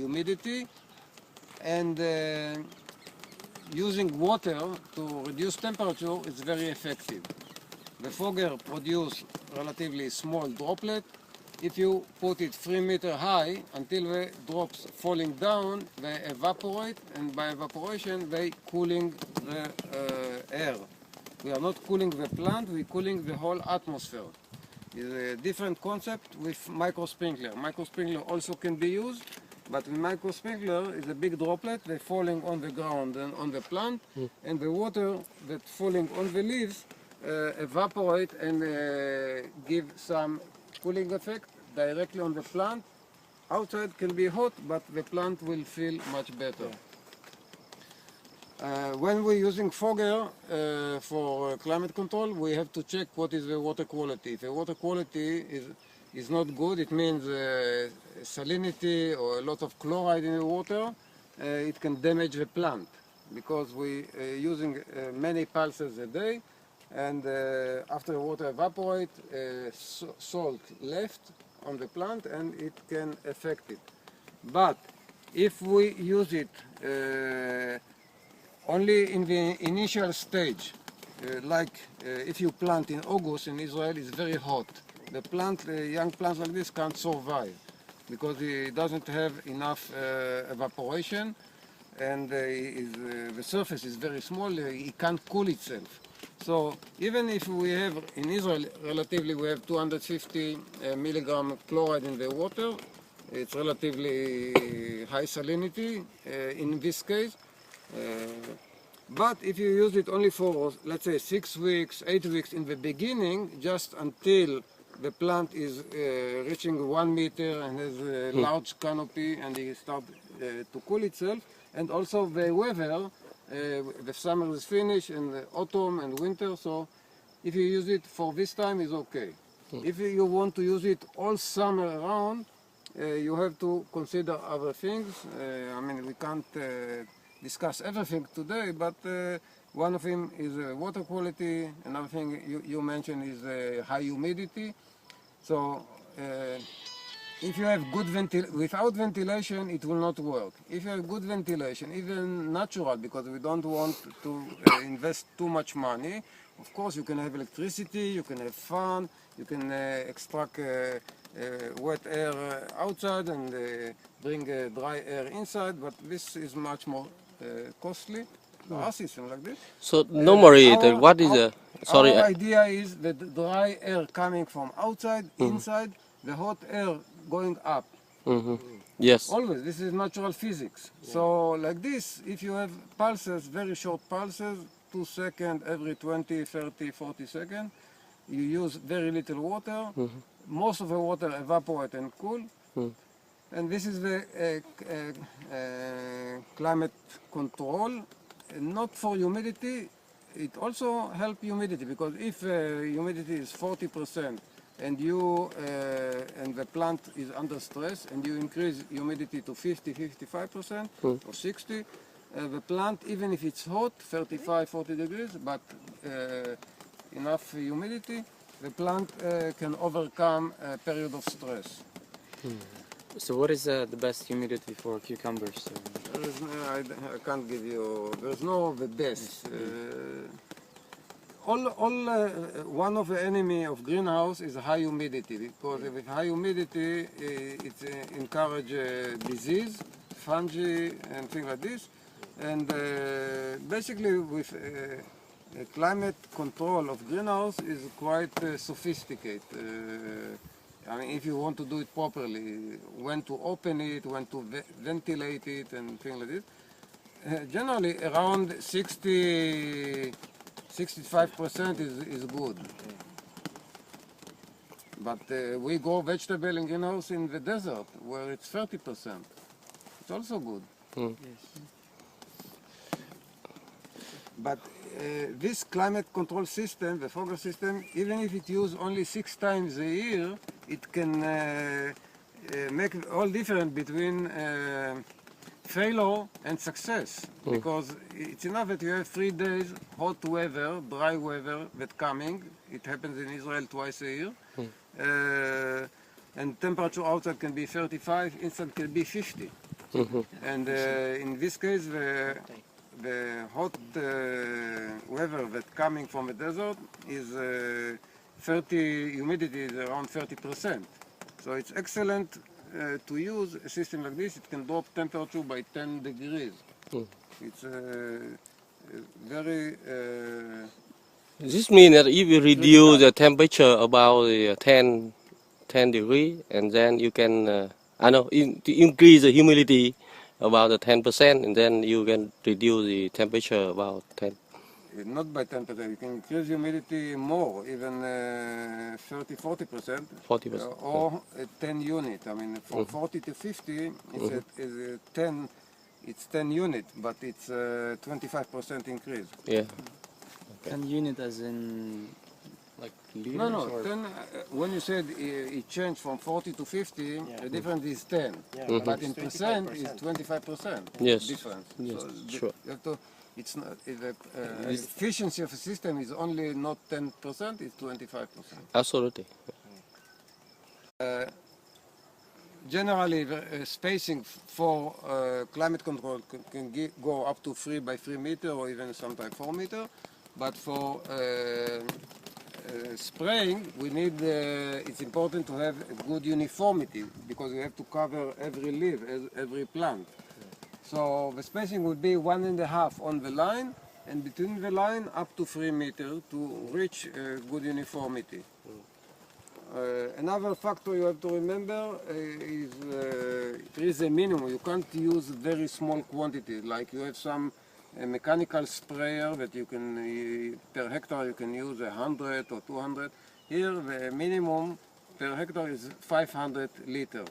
humidity, and using water to reduce temperature is very effective. The fogger produces relatively small droplet. If you put it 3 meters high, until the drops falling down, they evaporate, and by evaporation they cooling the air. We are not cooling the plant, we are cooling the whole atmosphere. It's a different concept with micro sprinkler. Micro sprinkler also can be used, but the micro sprinkler is a big droplet, they're falling on the ground and on the plant, and the water that's falling on the leaves evaporate and give some cooling effect directly on the plant. Outside can be hot, but the plant will feel much better. When we're using fogger for climate control, we have to check what is the water quality. If the water quality is not good, it means salinity or a lot of chloride in the water, it can damage the plant, because we are using many pulses a day, and after the water evaporates, salt left on the plant and it can affect it. But if we use it only in the initial stage, if you plant in August in Israel, it's very hot. The plant, young plants like this can't survive because it doesn't have enough evaporation, and the surface is very small, it can't cool itself. So even if we have, in Israel, relatively we have 250 milligram chloride in the water, it's relatively high salinity in this case. But if you use it only for, let's say, 6 weeks, 8 weeks in the beginning, just until the plant is reaching 1 meter and has a large canopy and it starts to cool itself, and also the weather, the summer is finished and the autumn and winter, so if you use it for this time, it's okay. If you want to use it all summer around, you have to consider other things. I mean, we can't discuss everything today, but one of them is water quality. Another thing you mentioned is high humidity. So if you have good without ventilation, it will not work. If you have good ventilation, even natural, because we don't want to invest too much money, of course you can have electricity, you can have fan, you can extract wet air outside and bring dry air inside, but this is much more costly. Our system like this. So normally, what is the... Sorry. Our idea is that the dry air coming from outside, inside, the hot air going up. Yes. Always, this is natural physics. So like this, if you have pulses, very short pulses, 2 seconds every 20, 30, 40 seconds, you use very little water. Most of the water evaporate and cool. And this is the climate control. Not for humidity, it also helps humidity, because if humidity is 40% and you and the plant is under stress and you increase humidity to 50, 55% or 60, the plant, even if it's hot, 35, 40 degrees, but enough humidity, the plant can overcome a period of stress. So what is the best humidity for cucumbers? I can't give you, there's no the best. One of the enemy of greenhouse is high humidity, because with high humidity it encourages disease, fungi and things like this. And basically with climate control of greenhouse is quite sophisticated. I mean, if you want to do it properly, when to open it, when to ventilate it, and things like this. Generally, around 65% is good. But we grow vegetable in greenhouse in the desert, where it's 30%. It's also good. Yes. But this climate control system, the fogger system, even if it used only 6 times a year, it can make all difference between failure and success. Because it's enough that you have 3 days hot weather, dry weather that's coming. It happens in Israel twice a year. And temperature outside can be 35, inside can be 50. And in this case, the hot weather that coming from the desert is humidity is around 30%. So it's excellent to use a system like this. It can drop temperature by 10 degrees. It's very This means that if you reduce the temperature about 10 degree, and then you can, to increase the humidity about the 10%, and then you can reduce the temperature about 10. not by 10%. You can increase humidity more, even 30-40%. 40%. Or 10 unit. I mean, from 40 to 50, it's 10. It's 10 unit, but it's 25% increase. Yeah. 10 unit as in like liters? No, or 10. When you said it changed from 40 to 50, the difference is 10. But in percent, it's 25%. Yes. Difference. Yes, So sure. you have to, it's not, the efficiency of a system is only not 10%, it's 25%. Absolutely. Generally, spacing for climate control can go up to 3 by 3 meter or even sometimes 4 meter. But for spraying, we need, it's important to have a good uniformity because we have to cover every leaf, every plant. So the spacing would be 1.5 on the line and between the line up to 3 meters to reach good uniformity. Another factor you have to remember is there is a minimum. You can't use very small quantities. Like you have some mechanical sprayer that you can, per hectare you can use 100 or 200. Here the minimum per hectare is 500 liters.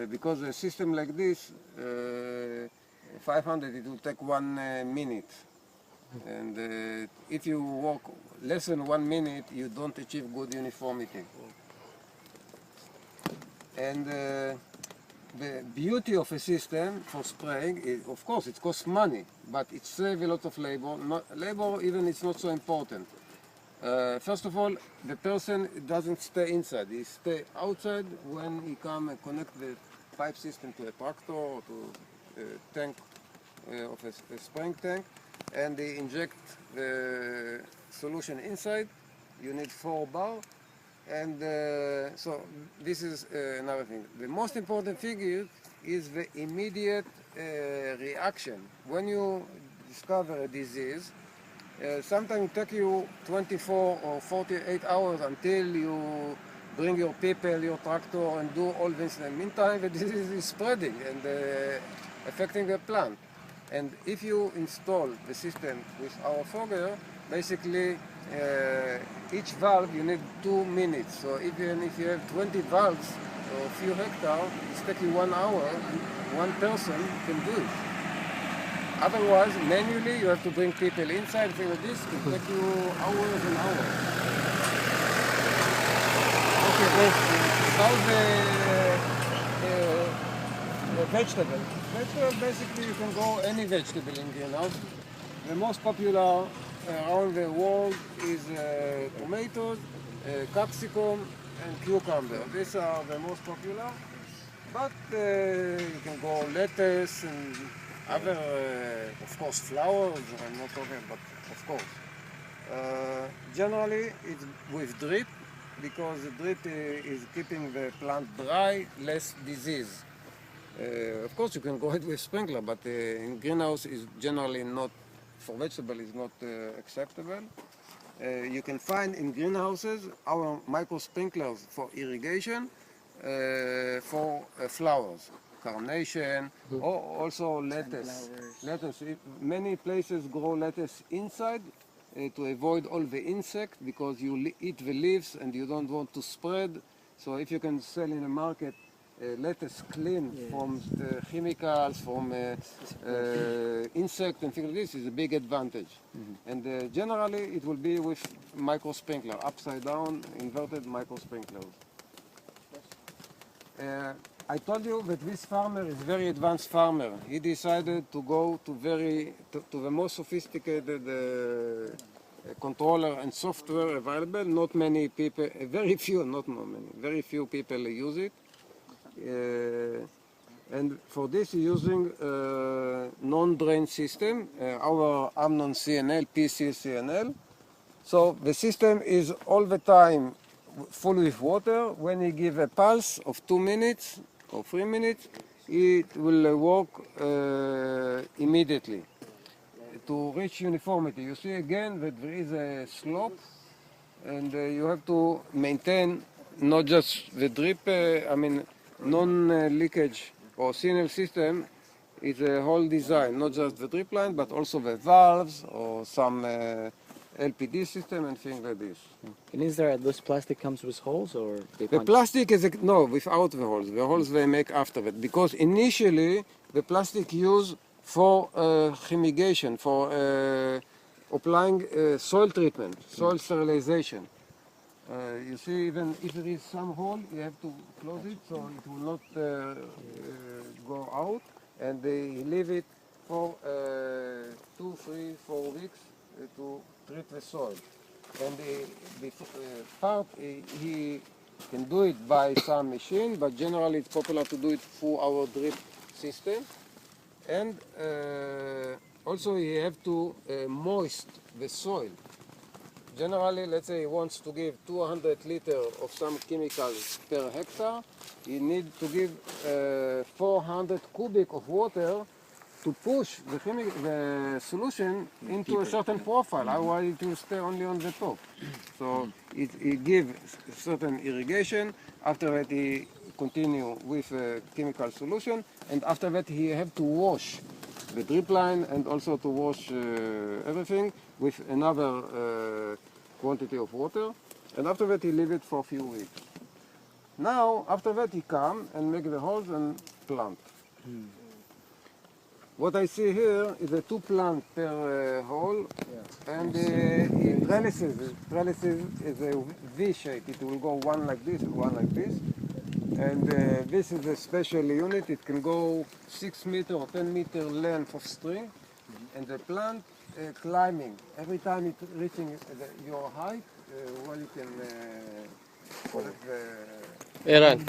Because a system like this, 500, it will take 1 minute. And if you work less than 1 minute, you don't achieve good uniformity. And the beauty of a system for spraying is, of course, it costs money, but it saves a lot of labor. Labor even is not so important. First of all, the person doesn't stay inside. He stays outside when he come and connect the pipe system to a tractor or to a tank of a spraying tank, and they inject the solution inside. You need 4 bar, and so this is another thing. The most important thing is the immediate reaction. When you discover a disease, sometimes it takes you 24 or 48 hours until you bring your people, your tractor, and do all this. In the meantime, the disease is spreading and affecting the plant. And if you install the system with our fogger, basically each valve you need 2 minutes. So even if you have 20 valves or a few hectares, it's taking 1 hour, and one person can do it. Otherwise, manually, you have to bring people inside. Things like this can take you hours and hours. Okay, about the vegetable. Vegetable, basically, you can grow any vegetable in greenhouse. The most popular around the world is tomatoes, capsicum, and cucumber. These are the most popular. But you can grow lettuce and other, of course, flowers. I'm not talking, but of course. Generally, it's with drip because the drip is keeping the plant dry, less disease. Of course, you can go ahead with sprinkler, but in greenhouse is generally not, for vegetable is not acceptable. You can find in greenhouses our micro sprinklers for irrigation for flowers, carnation, or also lettuce. Lettuce. Many places grow lettuce inside to avoid all the insects because you eat the leaves and you don't want to spread. So if you can sell in the market lettuce clean from chemicals, from insect and things like this is a big advantage. And generally it will be with micro sprinkler, upside down, inverted micro sprinklers. I told you that this farmer is a very advanced farmer. He decided to go to the most sophisticated controller and software available. Not many people, very few, not many, very few people use it. And for this, you're using non-drain system, our Amnon CNL, PC-CNL. So the system is all the time full with water. When you give a pulse of 2 minutes or 3 minutes, it will work immediately. To reach uniformity, you see again that there is a slope, and you have to maintain not just the drip, non-leakage or CNL system is a whole design, not just the drip line, but also the valves or some LPD system and things like this. And is there this plastic comes with holes or they The punch? plastic is, no, without the holes. The holes they make after that. Because initially, the plastic used for fumigation, for applying soil treatment, soil sterilization. You see, even if there is some hole, you have to close it so it will not go out. And they leave it for 2, 3, 4 weeks to treat the soil. And the part, he can do it by some machine, but generally it's popular to do it through our drip system. And also you have to moist the soil. Generally, let's say he wants to give 200 liters of some chemicals per hectare, you need to give 400 cubic of water to push the solution into a certain profile, otherwise it will stay only on the top. So it gives certain irrigation, after that he continue with a chemical solution, and after that he have to wash the drip line and also to wash everything with another quantity of water, and after that he leave it for a few weeks. Now, after that he come and make the holes and plant. What I see here is a 2 plant per hole, and in trellises. Trellises is a V shape. It will go one like this and one like this. And this is a special unit. It can go 6 meter or 10 meter length of string, and the plant climbing. Every time it reaching your height, you can collect the. Aaron,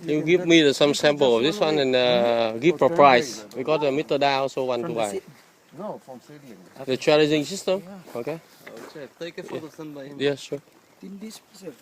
you give me some sample of this one and give a price. We got a meter down, also want to buy. No, from seedling. The charging system? Okay. Take a photo, send by him. Yeah, sure. In this preserve.